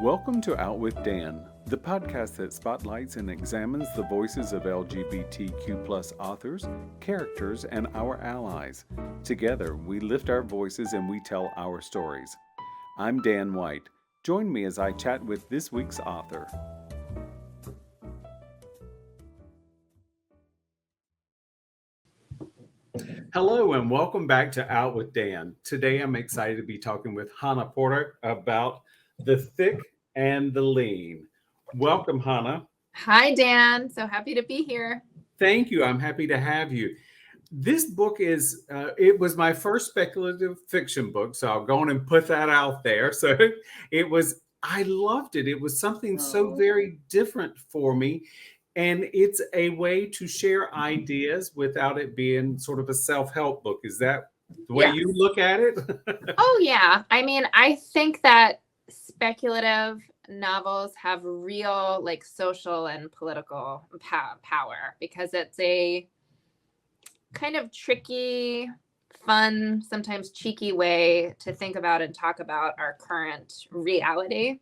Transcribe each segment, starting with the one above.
Welcome to Out with Dan, the podcast that spotlights and examines the voices of LGBTQ+ authors, characters, and our allies. Together, we lift our voices and we tell our stories. I'm Dan White. Join me as I chat with this week's author. Hello and welcome back to Out with Dan. Today I'm excited to be talking with Chana Porter about The Thick and the Lean. Welcome, Chana. Hi, Dan. So happy to be here. Thank you. I'm happy to have you. This book is, it was my first speculative fiction book, so I'll go on and put that out there. So I loved it. It was something so very different for me. And it's a way to share ideas without it being sort of a self-help book. Is that the way you look at it? Oh, yeah. I mean, I think that speculative novels have real like social and political power because it's a kind of tricky, fun, sometimes cheeky way to think about and talk about our current reality.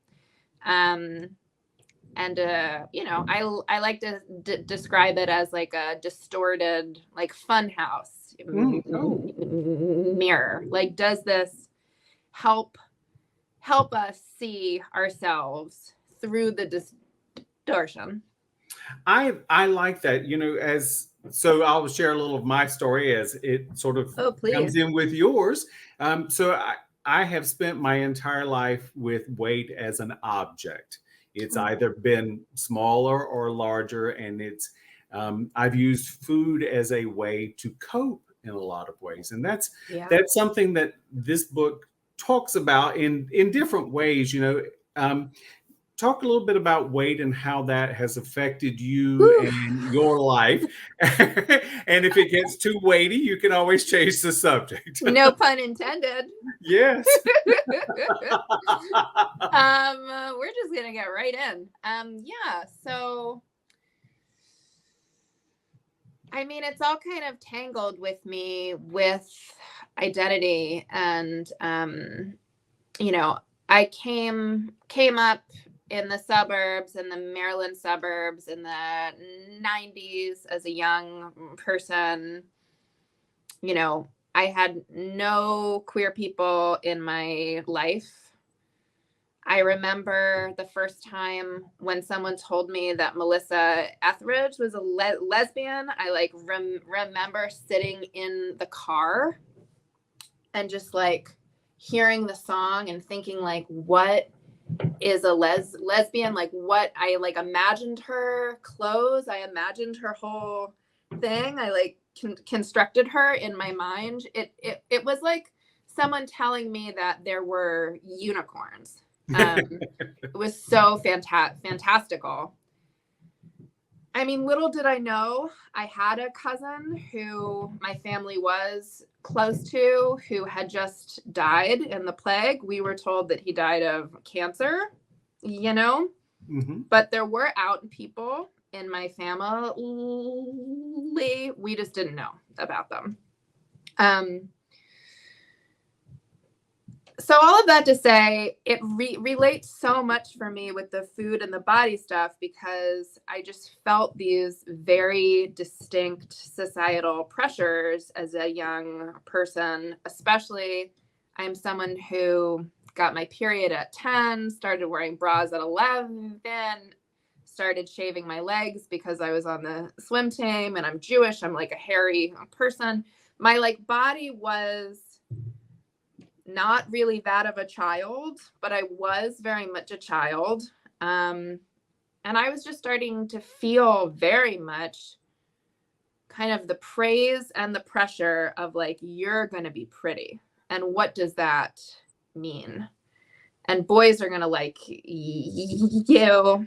I like to describe it as like a distorted, like fun house mirror. Like, does this help us see ourselves through the distortion? I like that, so I'll share a little of my story as it sort of comes in with yours. I have spent my entire life with weight as an object. It's either been smaller or larger, and I've used food as a way to cope in a lot of ways. And that's something that this book talks about in different ways. Talk a little bit about weight and how that has affected you and your life. And if it gets too weighty, you can always change the subject. No pun intended. Yes. We're just gonna get right in. So I mean, it's all kind of tangled with me with identity, and I came up in the suburbs, in the Maryland suburbs in the 90s as a young person. I had no queer people in my life. I remember the first time when someone told me that Melissa Etheridge was a lesbian. I remember sitting in the car and just like hearing the song and thinking like, what is a lesbian? Like, what I like imagined her clothes. I imagined her whole thing. I like constructed her in my mind. It was like someone telling me that there were unicorns. It was so fantastical. I mean, little did I know, I had a cousin who my family was close to who had just died in the plague. We were told that he died of cancer, but there were out people in my family. We just didn't know about them. So all of that to say, it relates so much for me with the food and the body stuff because I just felt these very distinct societal pressures as a young person. Especially, I'm someone who got my period at 10, started wearing bras at 11, started shaving my legs because I was on the swim team, and I'm Jewish. I'm like a hairy person. My like body was not really that of a child, but I was very much a child. And I was just starting to feel very much kind of the praise and the pressure of like, you're going to be pretty. And what does that mean? And boys are going to like you.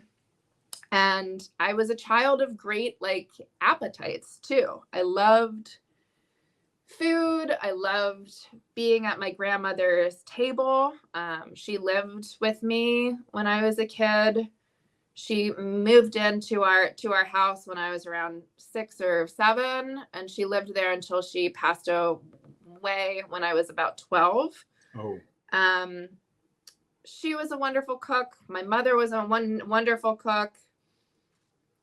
And I was a child of great like appetites too. I loved food. I loved being at my grandmother's table. She lived with me when I was a kid. She moved into our house when I was around 6 or 7, and she lived there until she passed away when I was about 12. she was a wonderful cook. My mother was a wonderful cook.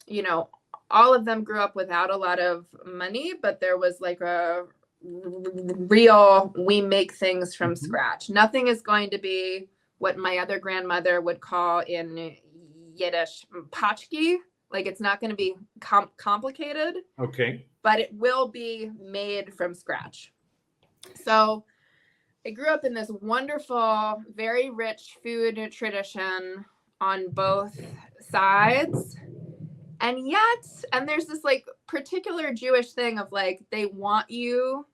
You know, all of them grew up without a lot of money, but there was like a real, we make things from scratch. Nothing is going to be what my other grandmother would call in Yiddish paczki. Like, it's not going to be complicated. Okay. But it will be made from scratch. So I grew up in this wonderful, very rich food tradition on both sides. And yet, and there's this like particular Jewish thing of like, they want you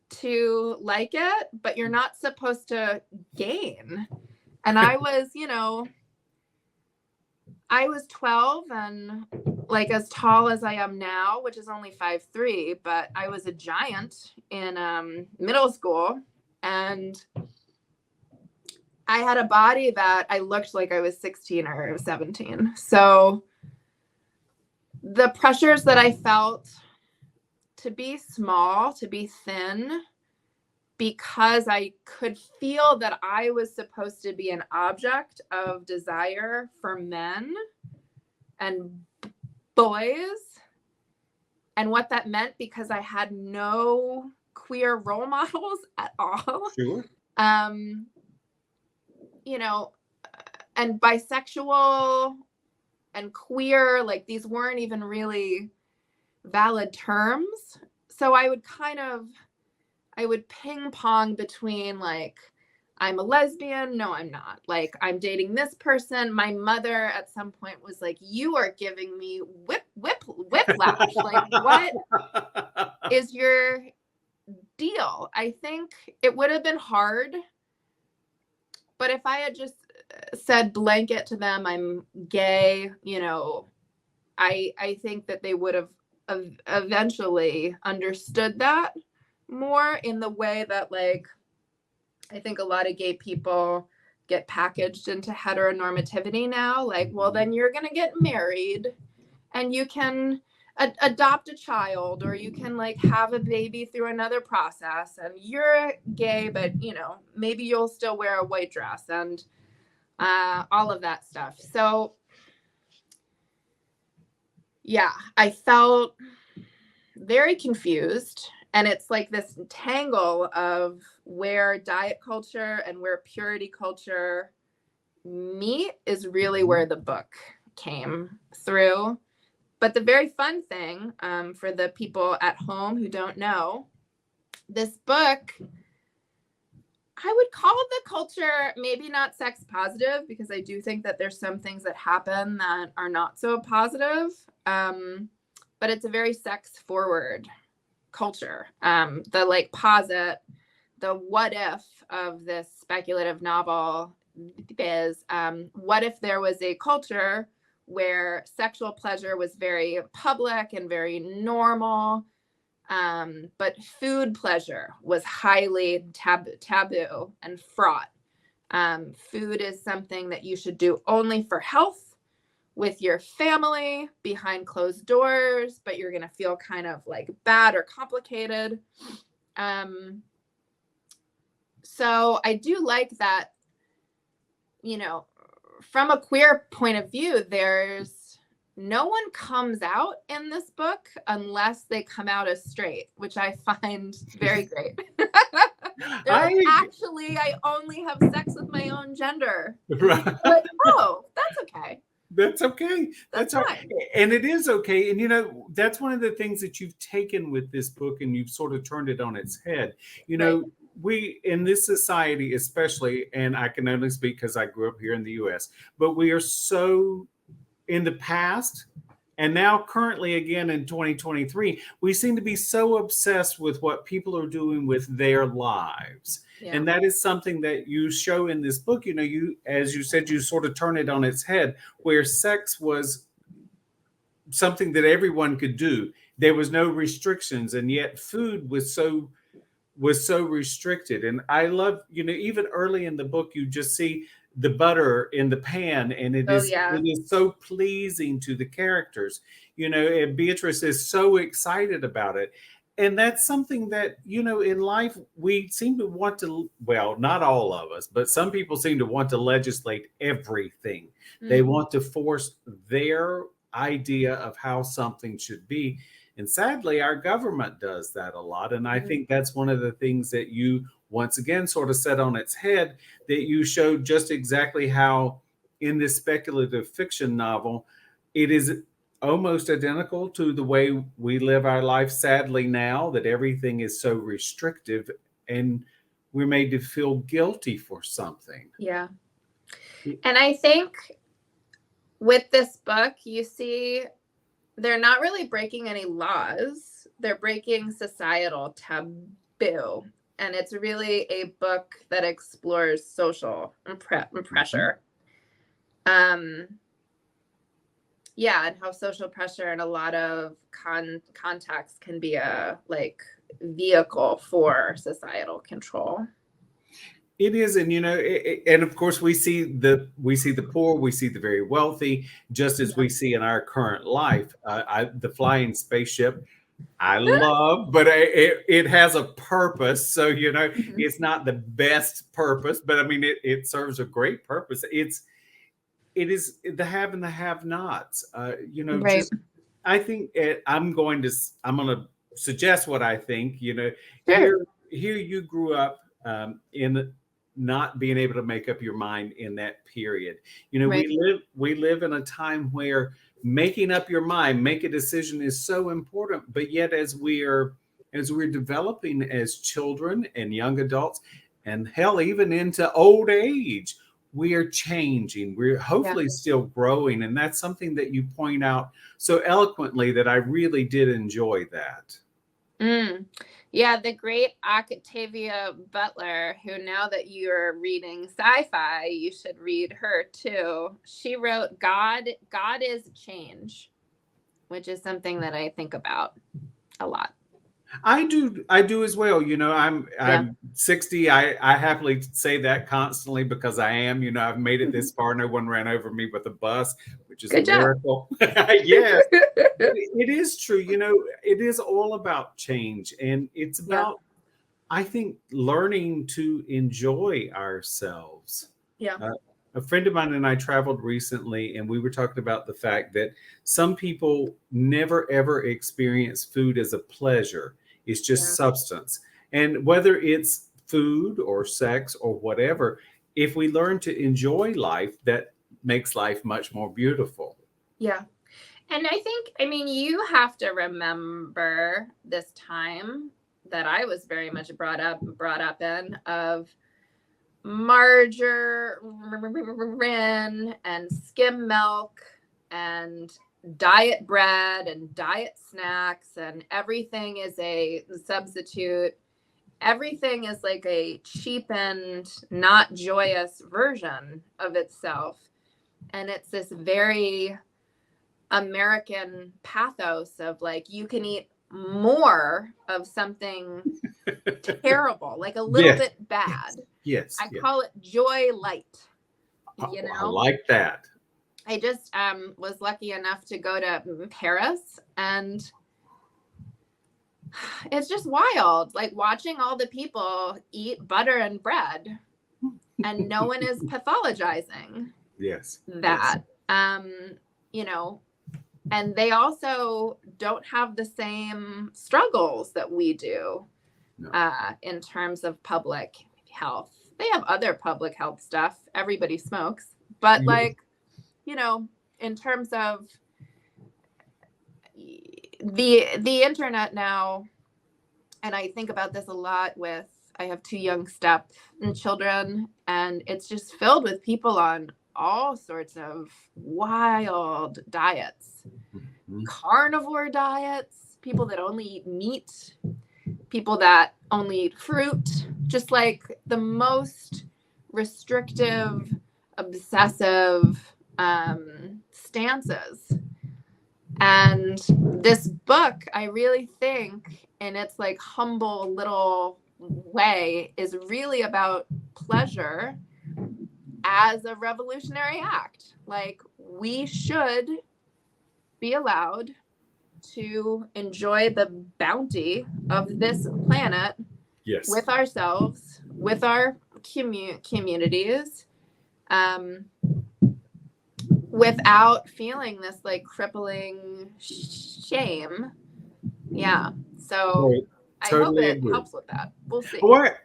to like it, but you're not supposed to gain. And I was, you know, I was 12 and like as tall as I am now, which is only 5'3", but I was a giant in middle school. And I had a body that I looked like I was 16 or 17. So the pressures that I felt to be small, to be thin, because I could feel that I was supposed to be an object of desire for men and boys, and what that meant, because I had no queer role models at all. Sure. You know, and bisexual and queer, like these weren't even really valid terms. So I would ping pong between like, I'm a lesbian. No, I'm not. Like, I'm dating this person. My mother at some point was like, you are giving me whiplash. Like, what is your deal? I think it would have been hard. But if I had just said blanket to them, I'm gay, you know, I think that they would have eventually understood that more, in the way that like, I think a lot of gay people get packaged into heteronormativity now. Like, well, then you're going to get married and you can adopt a child, or you can like have a baby through another process, and you're gay, but you know, maybe you'll still wear a white dress and all of that stuff. So yeah, I felt very confused. And it's like this tangle of where diet culture and where purity culture meet is really where the book came through. But the very fun thing, for the people at home who don't know, this book, I would call the culture maybe not sex positive, because I do think that there's some things that happen that are not so positive. But it's a very sex forward culture. The like posit, the what if of this speculative novel is, what if there was a culture where sexual pleasure was very public and very normal, but food pleasure was highly taboo and fraught. Food is something that you should do only for health, with your family behind closed doors, but you're going to feel kind of like bad or complicated. So I do like that, you know, from a queer point of view, there's no one comes out in this book unless they come out as straight, which I find very great. Actually, I only have sex with my own gender. Right. Like, oh, that's okay. That's okay. That's okay. And it is okay. And, you know, that's one of the things that you've taken with this book, and you've sort of turned it on its head. You know, we, in this society especially, and I can only speak because I grew up here in the US, but we are so, in the past, and now currently again in 2023, we seem to be so obsessed with what people are doing with their lives. Yeah. And that is something that you show in this book. You know, you, as you said, you sort of turn it on its head, where sex was something that everyone could do. There was no restrictions, and yet food was so restricted. And I love, you know, even early in the book, you just see the butter in the pan, and it is so pleasing to the characters, you know, and Beatrice is so excited about it. And that's something that, in life, we seem to want to, well, not all of us, but some people seem to want to legislate everything. They want to force their idea of how something should be. And sadly, our government does that a lot. And I think that's one of the things that you once again sort of set on its head, that you showed just exactly how in this speculative fiction novel, it is almost identical to the way we live our life, sadly, now that everything is so restrictive and we're made to feel guilty for something. Yeah. And I think with this book, you see, they're not really breaking any laws. They're breaking societal taboo. And it's really a book that explores social pressure. Yeah, and how social pressure in a lot of contexts can be a vehicle for societal control. It is, and and of course we see the poor, we see the very wealthy, just as we see in our current life. The flying spaceship, I love, but it has a purpose. So it's not the best purpose, but I mean it serves a great purpose. It is the have and the have-nots. Right. Just I think I'm going to suggest what I think. Sure. Here you grew up in not being able to make up your mind in that period. Right. We live in a time where making up your mind, make a decision is so important. But yet, as we're developing as children and young adults, and hell, even into old age, we are changing. We're hopefully still growing. And that's something that you point out so eloquently that I really did enjoy that. Yeah, the great Octavia Butler, who now that you're reading sci-fi, you should read her too. She wrote God is Change, which is something that I think about a lot. I do as well. I'm 60. I happily say that constantly because I am. I've made it this far. No one ran over me with a bus, which is a miracle. Yes, it is true. It is all about change, and it's about, I think, learning to enjoy ourselves. Yeah. A friend of mine and I traveled recently, and we were talking about the fact that some people never ever experience food as a pleasure. It's just substance. And whether it's food or sex or whatever, if we learn to enjoy life, that makes life much more beautiful. Yeah. And I think, you have to remember this time that I was very much brought up in, of margarine and skim milk and diet bread and diet snacks, and everything is a substitute. Everything is like a cheapened, not joyous version of itself. And it's this very American pathos of you can eat more of something terrible, like a little bit bad. Yes. I call it joy light. I like that. I just was lucky enough to go to Paris, and it's just wild, watching all the people eat butter and bread, and no one is pathologizing. Yes. That. And they also don't have the same struggles that we do in terms of public health. They have other public health stuff. Everybody smokes. But in terms of the internet now, and I think about this a lot I have 2 young stepchildren, and it's just filled with people on all sorts of wild diets, carnivore diets, people that only eat meat, people that only eat fruit, just the most restrictive, obsessive stances. And this book, I really think, in its humble little way, is really about pleasure as a revolutionary act. We should be allowed to enjoy the bounty of this planet with ourselves, with our communities, without feeling this like crippling shame. Yeah. So I hope it helps with that. We'll see. Well,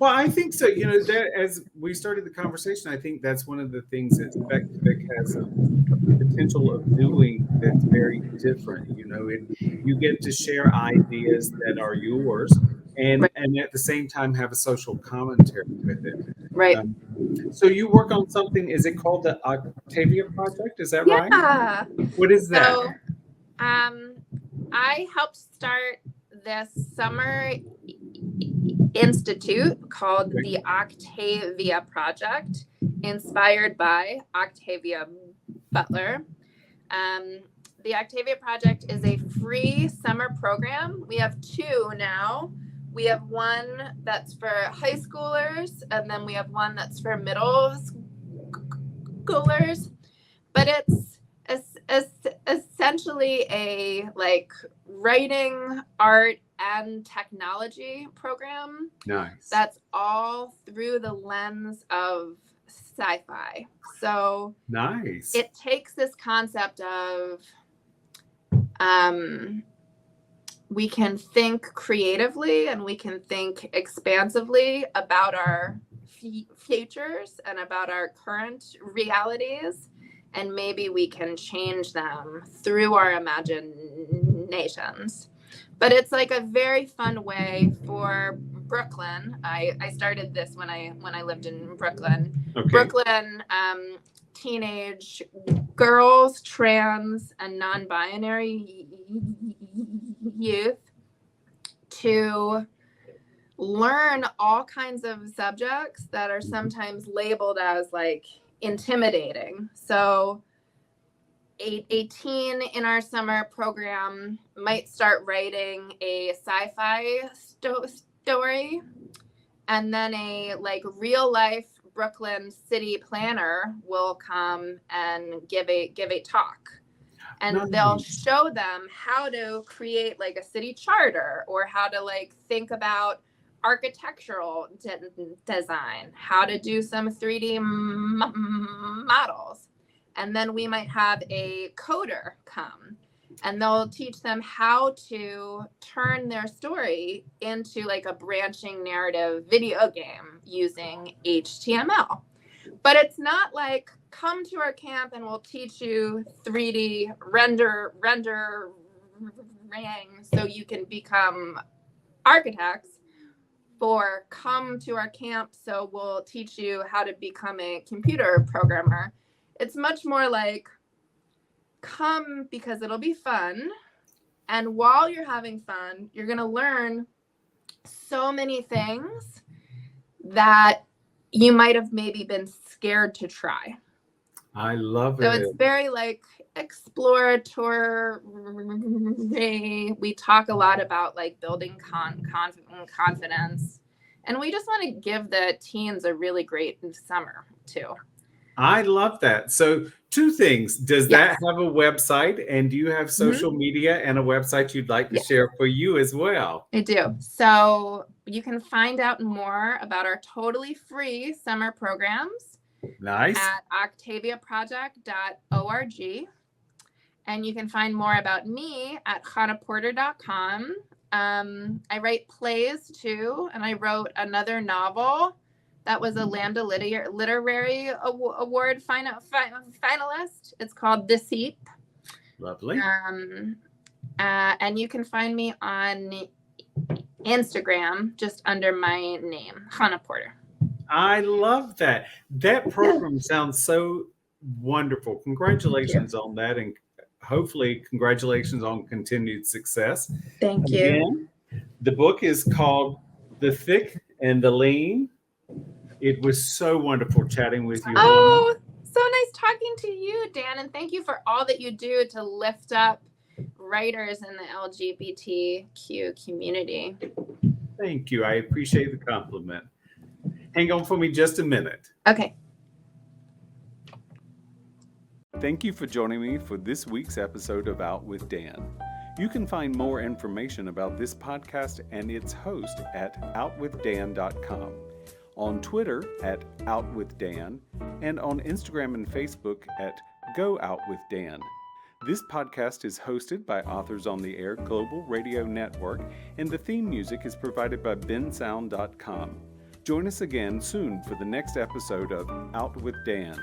I think so. That as we started the conversation, I think that's one of the things that Speculative has the potential of doing that's very different. You get to share ideas that are yours, and at the same time have a social commentary with it. Right. So you work on something. Is it called the Octavia Project? Is that right? Yeah. What is that? So, I helped start this summer institute called the Octavia Project, inspired by Octavia Butler. The Octavia Project is a free summer program. We have 2 now. We have one that's for high schoolers, and then we have one that's for middle schoolers. But it's essentially a like writing, art, and technology program. Nice. That's all through the lens of sci-fi. So nice. It takes this concept of we can think creatively and we can think expansively about our futures and about our current realities, and maybe we can change them through our imaginations. But it's like a very fun way for Brooklyn. I started this when I lived in Brooklyn. Okay. Brooklyn teenage girls, trans, and non-binary youth to learn all kinds of subjects that are sometimes labeled as like intimidating. So a teen in our summer program might start writing a sci-fi story, and then a like real life Brooklyn city planner will come and give a talk, and they'll show them how to create like a city charter, or how to like think about architectural design, how to do some 3D models. And then we might have a coder come, and they'll teach them how to turn their story into like a branching narrative video game using HTML. But it's not like, come to our camp and we'll teach you 3D rendering so you can become architects, or come to our camp so we'll teach you how to become a computer programmer. It's much more like, come because it'll be fun. And while you're having fun, you're going to learn so many things that you might have maybe been scared to try. I love it. So it's very like exploratory. We talk a lot about like building confidence. And we just want to give the teens a really great summer too. I love that. So 2 things. Does that have a website? And do you have social media and a website you'd like to share for you as well? I do. So you can find out more about our totally free summer programs at octaviaproject.org. And you can find more about me at chanaporter.com. I write plays too, and I wrote another novel that was a Lambda Literary Award finalist. It's called The Seep. Lovely. And you can find me on Instagram just under my name, Chana Porter. I love that. That program sounds so wonderful. Congratulations on that, and hopefully congratulations on continued success. Thank you. Again, the book is called The Thick and the Lean. It was so wonderful chatting with you. Oh, so nice talking to you, Dan. And thank you for all that you do to lift up writers in the LGBTQ community. Thank you. I appreciate the compliment. Hang on for me just a minute. Okay. Thank you for joining me for this week's episode of Out with Dan. You can find more information about this podcast and its host at OutWithDan.com, on Twitter at OutWithDan, and on Instagram and Facebook at GoOutWithDan. This podcast is hosted by Authors on the Air Global Radio Network, and the theme music is provided by bensound.com. Join us again soon for the next episode of Out with Dan.